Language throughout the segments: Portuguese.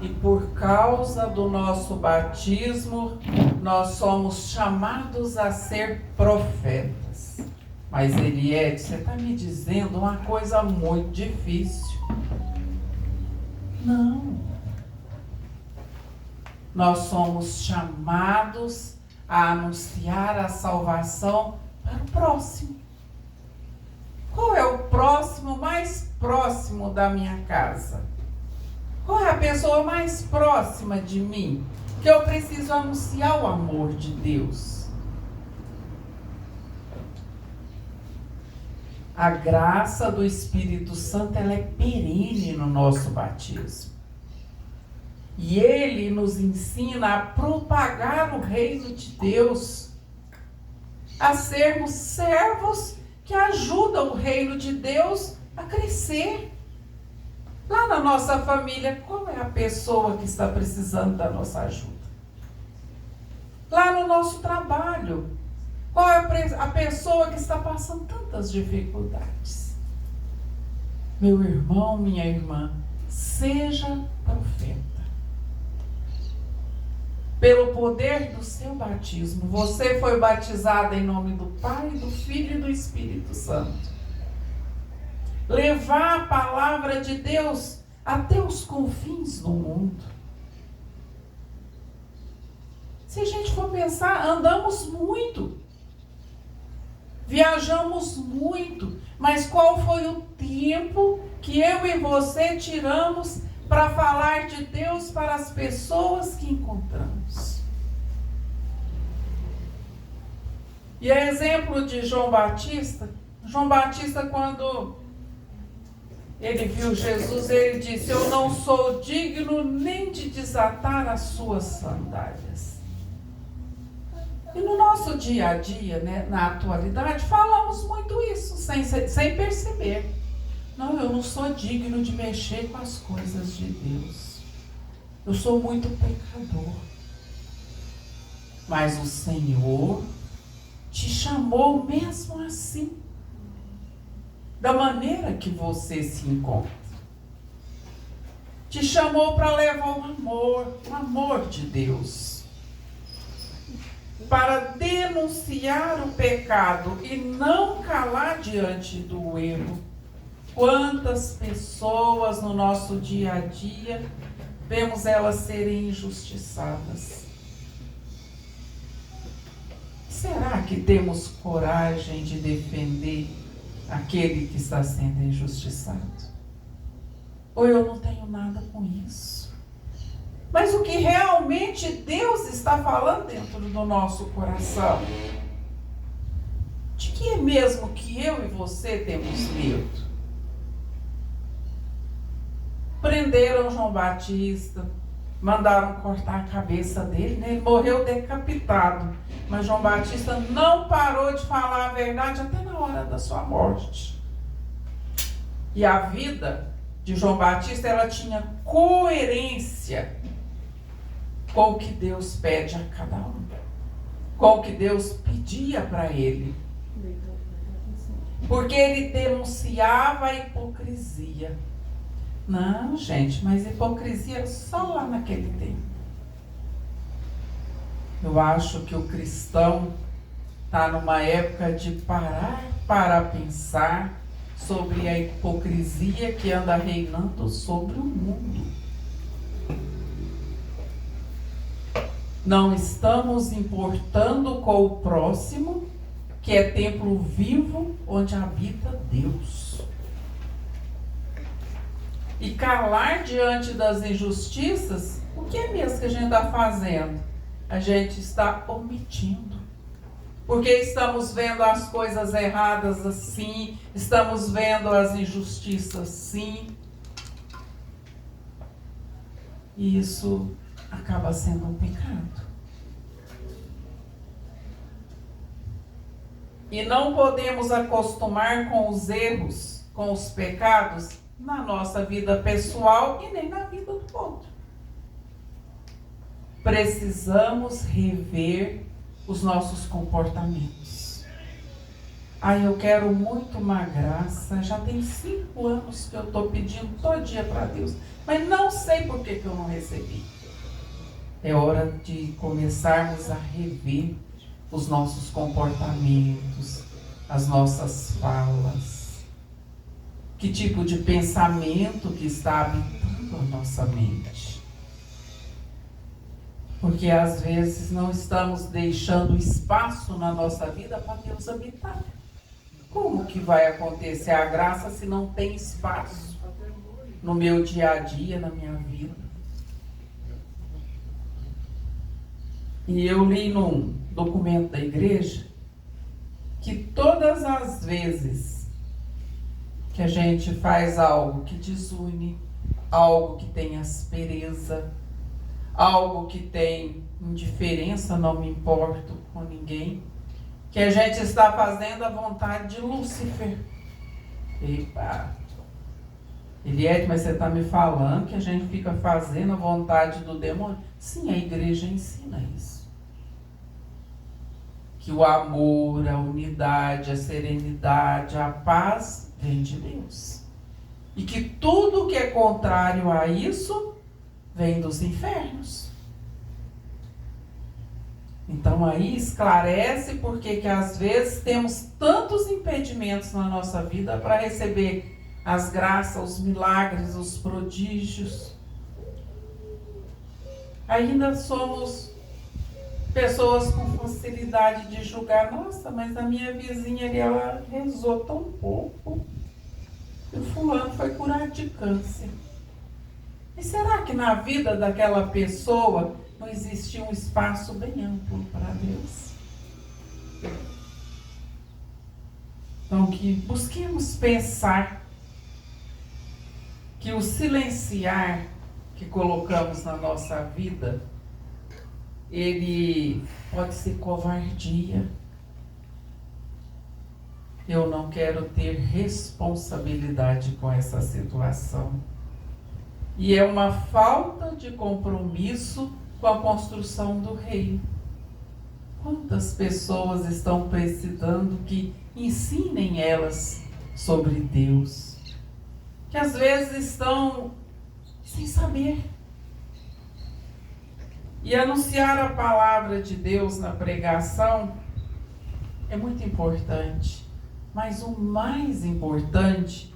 E por causa do nosso batismo, nós somos chamados a ser profetas. Mas Eliette, você está me dizendo uma coisa muito difícil. Não. Nós somos chamados a anunciar a salvação para o próximo. Qual é o próximo mais próximo da minha casa? Qual é a pessoa mais próxima de mim que eu preciso anunciar o amor de Deus? A graça do Espírito Santo, ela é perene no nosso batismo. E ele nos ensina a propagar o reino de Deus, a sermos servos que ajudam o reino de Deus a crescer. Lá na nossa família, qual é a pessoa que está precisando da nossa ajuda? Lá no nosso trabalho, qual é a pessoa que está passando tantas dificuldades? Meu irmão, minha irmã, seja profeta. Pelo poder do seu batismo, você foi batizado em nome do Pai, do Filho e do Espírito Santo. Levar a palavra de Deus até os confins do mundo. Se a gente for pensar, andamos muito, viajamos muito, mas qual foi o tempo que eu e você tiramos para falar de Deus para as pessoas que encontramos? E a exemplo de João Batista, quando ele viu Jesus, ele disse: eu não sou digno nem de desatar as suas sandálias. E no nosso dia a dia, né, na atualidade, falamos muito isso, sem perceber. Não, eu não sou digno de mexer com as coisas de Deus. Eu sou muito pecador. Mas o Senhor te chamou mesmo assim, da maneira que você se encontra. Te chamou para levar o amor de Deus, para denunciar o pecado e não calar diante do erro. Quantas pessoas no nosso dia a dia vemos elas serem injustiçadas? Será que temos coragem de defender aquele que está sendo injustiçado? Ou eu não tenho nada com isso? Mas o que realmente Deus está falando dentro do nosso coração? De que é mesmo que eu e você temos medo? Prenderam João Batista, mandaram cortar a cabeça dele, né? Ele morreu decapitado. Mas João Batista não parou de falar a verdade até na hora da sua morte. E a vida de João Batista, ela tinha coerência com o que Deus pede a cada um, com o que Deus pedia para ele. Porque ele denunciava a hipocrisia. Não, gente, mas hipocrisia era só lá naquele tempo. Eu acho que o cristão está numa época de parar para pensar sobre a hipocrisia que anda reinando sobre o mundo. Não estamos importando com o próximo, que é templo vivo onde habita Deus. E calar diante das injustiças, o que é mesmo que a gente está fazendo? A gente está omitindo. Porque estamos vendo as coisas erradas assim, estamos vendo as injustiças assim. E isso acaba sendo um pecado. E não podemos acostumar com os erros, com os pecados, na nossa vida pessoal e nem na vida do outro. Precisamos rever os nossos comportamentos. Eu quero muito uma graça, já tem 5 anos que eu estou pedindo todo dia para Deus, mas não sei por que eu não recebi. É hora de começarmos a rever os nossos comportamentos, as nossas falas. Que tipo de pensamento que está habitando a nossa mente? Porque às vezes não estamos deixando espaço na nossa vida para Deus habitar. Como que vai acontecer a graça se não tem espaço no meu dia a dia, na minha vida? E eu li num documento da igreja que todas as vezes que a gente faz algo que desune, algo que tem aspereza, algo que tem indiferença, não me importo com ninguém, que a gente está fazendo a vontade de Lúcifer. Epa! Eliette, mas você está me falando que a gente fica fazendo a vontade do demônio? Sim, a igreja ensina isso. Que o amor, a unidade, a serenidade, a paz vem de Deus. E que tudo que é contrário a isso vem dos infernos. Então aí esclarece porque que às vezes temos tantos impedimentos na nossa vida para receber as graças, os milagres, os prodígios. Ainda somos pessoas com facilidade de julgar. Nossa, mas a minha vizinha ali, ela rezou tão pouco. E o fulano foi curado de câncer. E será que na vida daquela pessoa não existia um espaço bem amplo para Deus? Então que busquemos pensar que o silenciar que colocamos na nossa vida, ele pode ser covardia. Eu não quero ter responsabilidade com essa situação. E é uma falta de compromisso com a construção do reino. Quantas pessoas estão precisando que ensinem elas sobre Deus? Que às vezes estão sem saber. E anunciar a palavra de Deus na pregação é muito importante. Mas o mais importante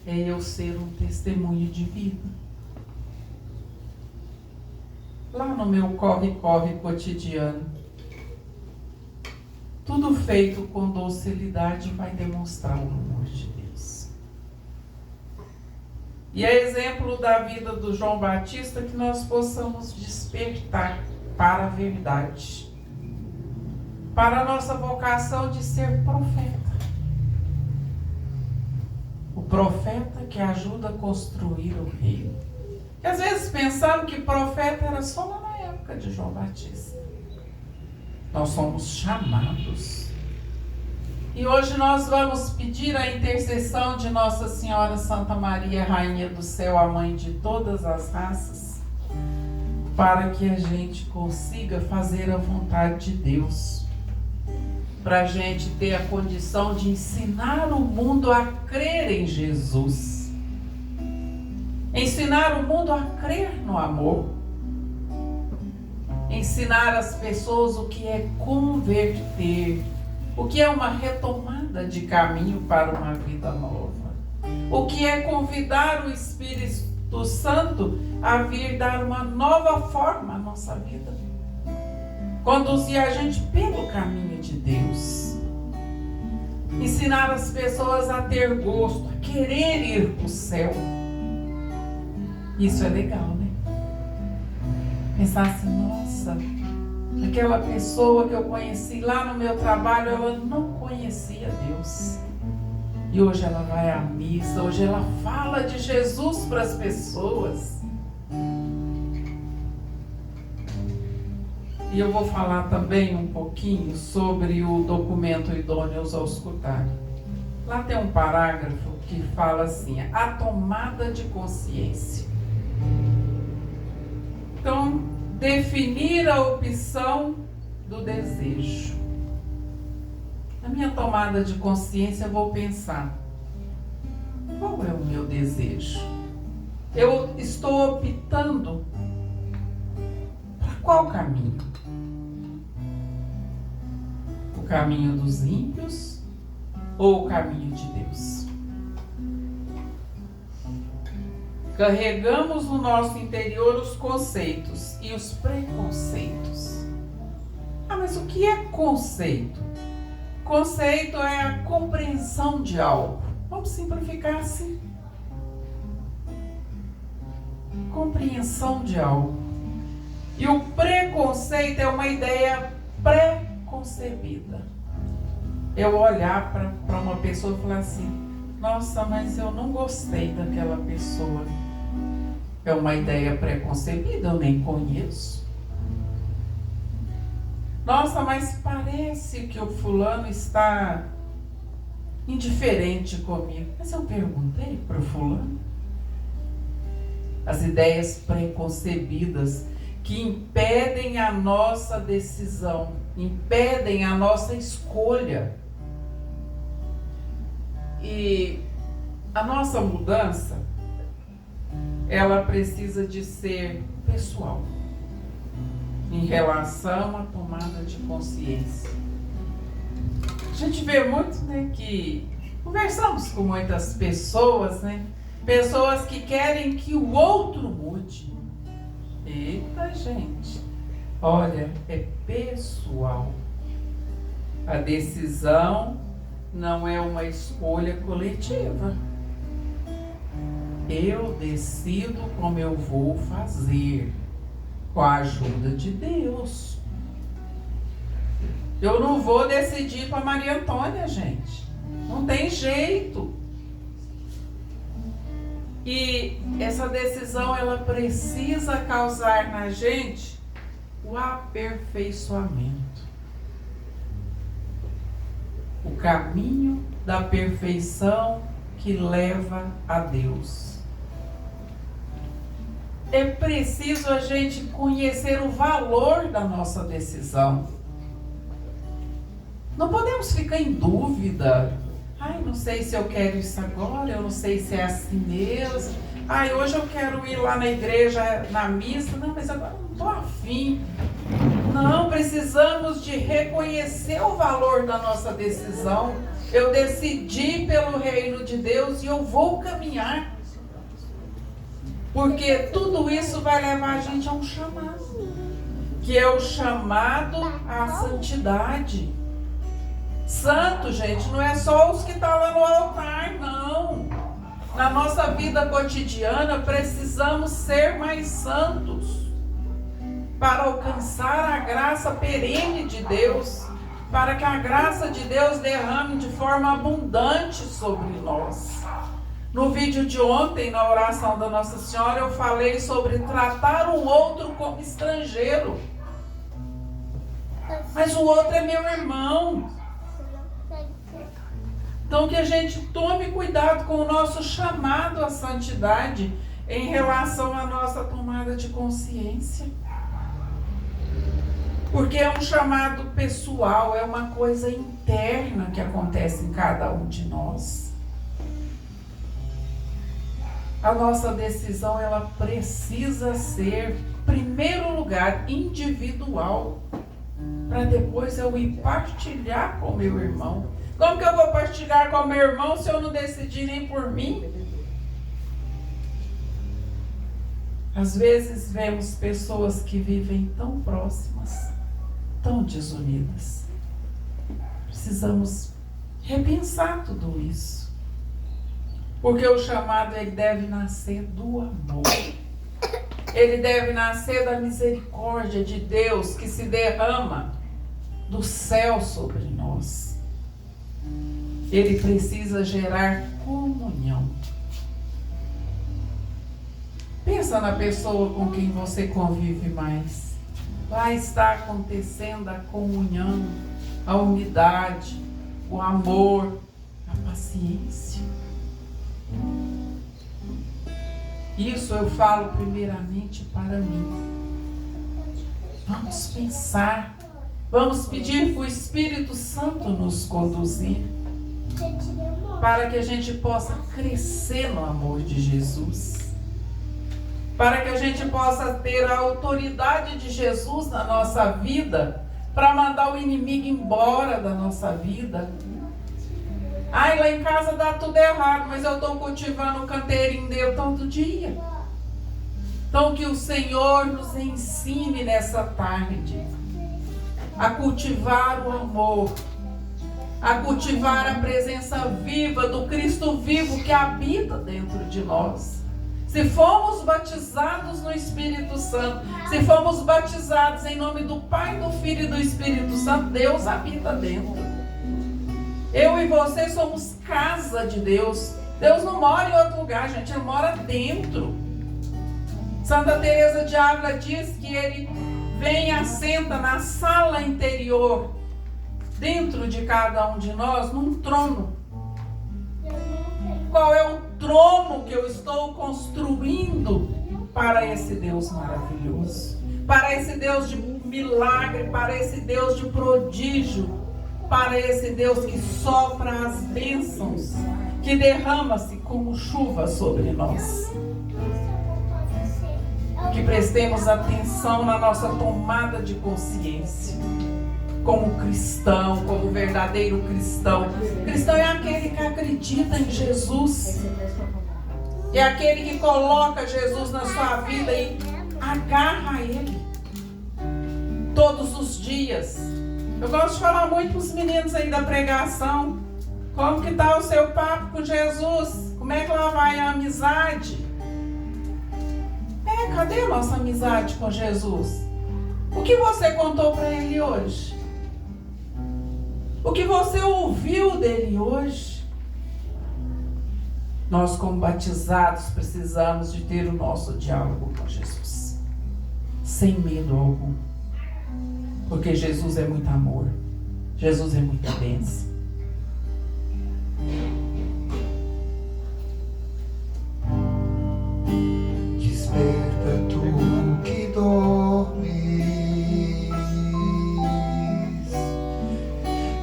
é eu ser um testemunho de vida. Lá no meu corre-corre cotidiano, tudo feito com docilidade vai demonstrar o amor de Deus. E é exemplo da vida do João Batista que nós possamos despertar para a verdade, para a nossa vocação de ser profeta. O profeta que ajuda a construir o reino. E às vezes pensamos que profeta era só lá na época de João Batista. Nós somos chamados. E hoje nós vamos pedir a intercessão de Nossa Senhora Santa Maria, Rainha do Céu, a Mãe de todas as raças, para que a gente consiga fazer a vontade de Deus. Para a gente ter a condição de ensinar o mundo a crer em Jesus. Ensinar o mundo a crer no amor. Ensinar as pessoas o que é converter, o que é uma retomada de caminho para uma vida nova, o que é convidar o Espírito Santo a vir dar uma nova forma à nossa vida, conduzir a gente pelo caminho de Deus, ensinar as pessoas a ter gosto, a querer ir para o céu. Isso é legal, né? Pensar assim, nossa, aquela pessoa que eu conheci lá no meu trabalho, ela não conhecia Deus. E hoje ela vai à missa, hoje ela fala de Jesus para as pessoas. E eu vou falar também um pouquinho sobre o documento Idôneos ao Escutar. Lá tem um parágrafo que fala assim, a tomada de consciência. Então, definir a opção do desejo. Na minha tomada de consciência, eu vou pensar: qual é o meu desejo? Eu estou optando para qual caminho? O caminho dos ímpios ou o caminho de Deus? Carregamos no nosso interior os conceitos e os preconceitos. Ah, mas o que é conceito? Conceito é a compreensão de algo. Vamos simplificar assim. Compreensão de algo. E o preconceito é uma ideia pré-concebida. Eu olhar para uma pessoa e falar assim: nossa, mas eu não gostei daquela pessoa. É uma ideia pré-concebida, eu nem conheço. Nossa, mas parece que o fulano está indiferente comigo. Mas eu perguntei para o fulano. As ideias preconcebidas que impedem a nossa decisão, impedem a nossa escolha. E a nossa mudança, ela precisa de ser pessoal, em relação à tomada de consciência. A gente vê muito, né, que conversamos com muitas pessoas, né? Pessoas que querem que o outro mude. Eita, gente, olha, é pessoal. A decisão não é uma escolha coletiva. Eu decido como eu vou fazer, com a ajuda de Deus. Eu não vou decidir para Maria Antônia, gente. Não tem jeito. E essa decisão, ela precisa causar na gente o aperfeiçoamento. O caminho da perfeição que leva a Deus. É preciso a gente conhecer o valor da nossa decisão. Não podemos ficar em dúvida. Ai, não sei se eu quero isso agora, eu não sei se é assim mesmo. Ai, hoje eu quero ir lá na igreja, na missa. Não, mas agora não estou afim. Não, precisamos de reconhecer o valor da nossa decisão. Eu decidi pelo reino de Deus e eu vou caminhar. Porque tudo isso vai levar a gente a um chamado, que é o chamado à santidade. Santo, gente, não é só os que estão lá no altar, não. Na nossa vida cotidiana, precisamos ser mais santos para alcançar a graça perene de Deus, para que a graça de Deus derrame de forma abundante sobre nós. No vídeo de ontem, na oração da Nossa Senhora, eu falei sobre tratar o outro como estrangeiro. Mas o outro é meu irmão. Então que a gente tome cuidado com o nosso chamado à santidade em relação à nossa tomada de consciência. Porque é um chamado pessoal, é uma coisa interna que acontece em cada um de nós. A nossa decisão, ela precisa ser, em primeiro lugar, individual, para depois eu ir partilhar com meu irmão. Como que eu vou partilhar com meu irmão se eu não decidir nem por mim? Às vezes vemos pessoas que vivem tão próximas, tão desunidas. Precisamos repensar tudo isso. Porque o chamado, ele deve nascer do amor. Ele deve nascer da misericórdia de Deus que se derrama do céu sobre nós. Ele precisa gerar comunhão. Pensa na pessoa com quem você convive mais. Lá está acontecendo a comunhão, a unidade, o amor, a paciência. Isso eu falo primeiramente para mim. Vamos pensar Vamos pedir para o Espírito Santo nos conduzir, para que a gente possa crescer no amor de Jesus, para que a gente possa ter a autoridade de Jesus na nossa vida, para mandar o inimigo embora da nossa vida. Ai, lá em casa dá tudo errado, mas eu estou cultivando o canteirinho dele todo dia. Então que o Senhor nos ensine nessa tarde a cultivar o amor, a cultivar a presença viva do Cristo vivo que habita dentro de nós. Se fomos batizados no Espírito Santo, se fomos batizados em nome do Pai, do Filho e do Espírito Santo, Deus habita dentro. Eu e você somos casa de Deus. Deus não mora em outro lugar, gente, Ele mora dentro. Santa Teresa de Ávila diz que Ele vem e assenta na sala interior, dentro de cada um de nós, num trono. Qual é o trono que eu estou construindo para esse Deus maravilhoso? Para esse Deus de milagre, para esse Deus de prodígio, para esse Deus que sopra as bênçãos, que derrama-se como chuva sobre nós. Que prestemos atenção na nossa tomada de consciência, como cristão, como verdadeiro cristão. Cristão é aquele que acredita em Jesus, é aquele que coloca Jesus na sua vida e agarra a Ele todos os dias. Eu gosto de falar muito para os meninos aí da pregação. Como que está o seu papo com Jesus? Como é que lá vai a amizade? Cadê a nossa amizade com Jesus? O que você contou para Ele hoje? O que você ouviu dele hoje? Nós, como batizados, precisamos de ter o nosso diálogo com Jesus, sem medo algum, porque Jesus é muito amor, Jesus é muita bênção. Desperta tu que dormes,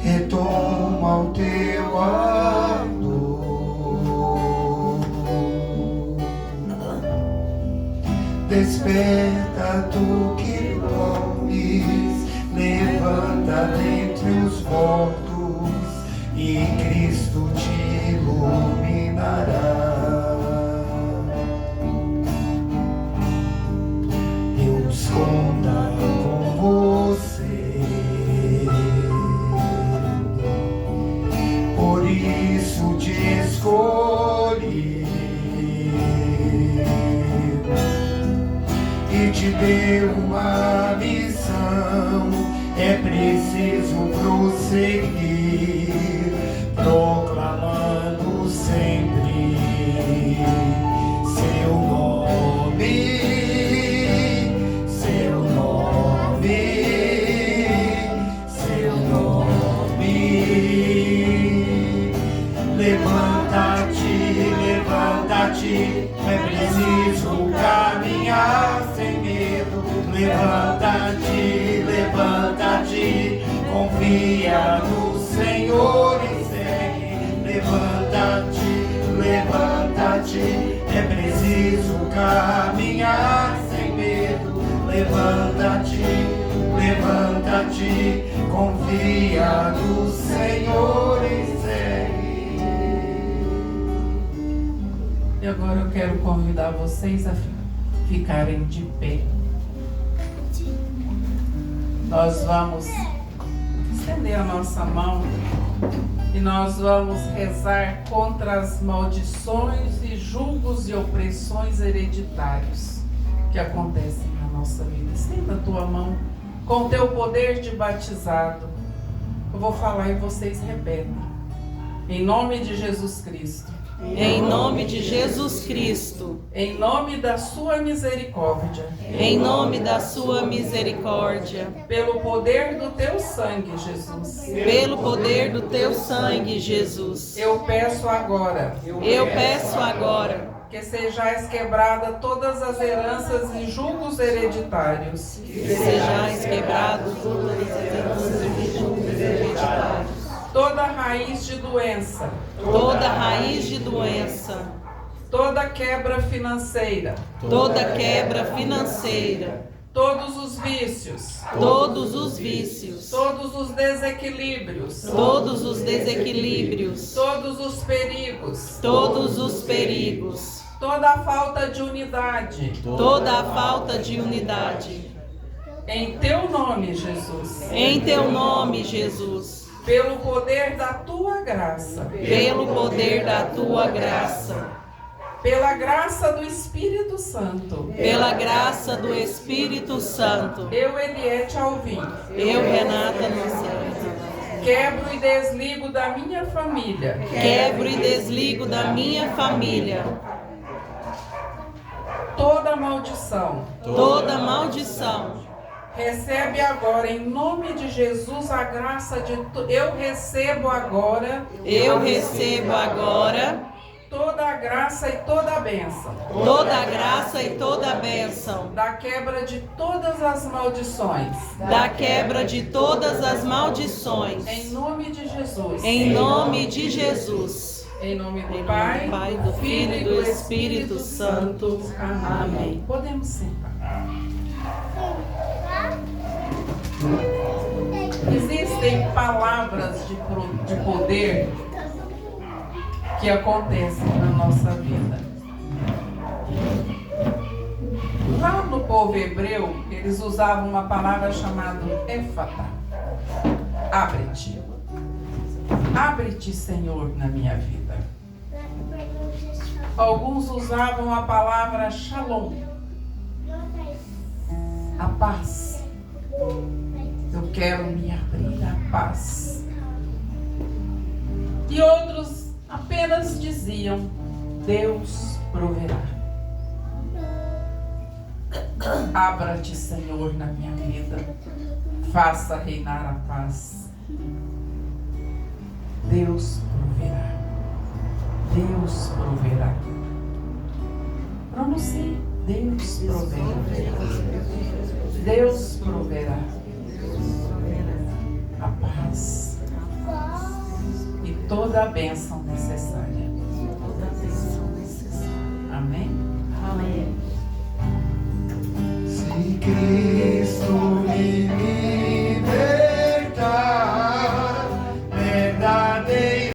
retoma o teu ardor, desperta tu que dormes, levanta dentre os mortos e Cristo te iluminará. Deus conta com você, por isso te escolhi e te deu uma missão. É preciso prosseguir, proclamando sempre seu nome. Levanta-te, é preciso caminhar sem medo. Levanta-te, levanta-te, confia no Senhor e segue. Levanta-te, levanta-te, é preciso caminhar sem medo. Levanta-te, levanta-te, confia no Senhor e segue. E agora eu quero convidar vocês a ficarem de pé. Nós vamos estender a nossa mão e nós vamos rezar contra as maldições e julgos e opressões hereditários que acontecem na nossa vida. Estenda a tua mão com o teu poder de batizado. Eu vou falar e vocês repetem. Em nome de Jesus Cristo. Em nome de Jesus Cristo. Em nome da sua misericórdia. Em nome da sua misericórdia. Pelo poder do teu sangue, Jesus. Pelo poder do teu sangue, Jesus. Eu peço agora. Eu peço agora Que sejais quebrada todas as heranças e julgos hereditários. que sejais quebrados todas as heranças e julgos hereditários. Toda raiz de doença. Toda raiz de doença. Toda quebra financeira. Toda quebra financeira. Todos os vícios. Todos os vícios. Todos os desequilíbrios. Todos os desequilíbrios. Todos os perigos. Todos os perigos. Toda a falta de unidade. Toda a falta de unidade. Em teu nome, Jesus. Em teu nome, Jesus. Pelo poder da tua graça. Pelo poder da tua graça. Pela graça do Espírito Santo. Pela graça do Espírito Santo. Eu, Eliette Alvim. Eu, Renata Nocera. Quebro e desligo da minha família. Quebro e desligo da minha família Toda maldição. toda maldição. Recebe agora, em nome de Jesus, a graça de... Eu recebo agora Eu recebo agora toda a graça e toda a bênção. toda a graça e toda a bênção. Da quebra de todas as maldições. Da quebra de todas as maldições. Em nome de Jesus. Em nome de Jesus. Em nome do Em nome Pai, do Pai, do Filho e do Espírito Santo. Amém. Podemos sentar. Existem palavras de poder que acontecem na nossa vida. Lá no povo hebreu, eles usavam uma palavra chamada éfata. Abre-te. Abre-te, Senhor, na minha vida. Alguns usavam a palavra shalom. A paz. Eu quero me abrir à paz. E outros apenas diziam: Deus proverá. Abra-te, Senhor, na minha vida. Faça reinar a paz. Deus proverá. Deus proverá. Pronuncie: Deus proverá. Deus proverá a paz e toda a bênção necessária.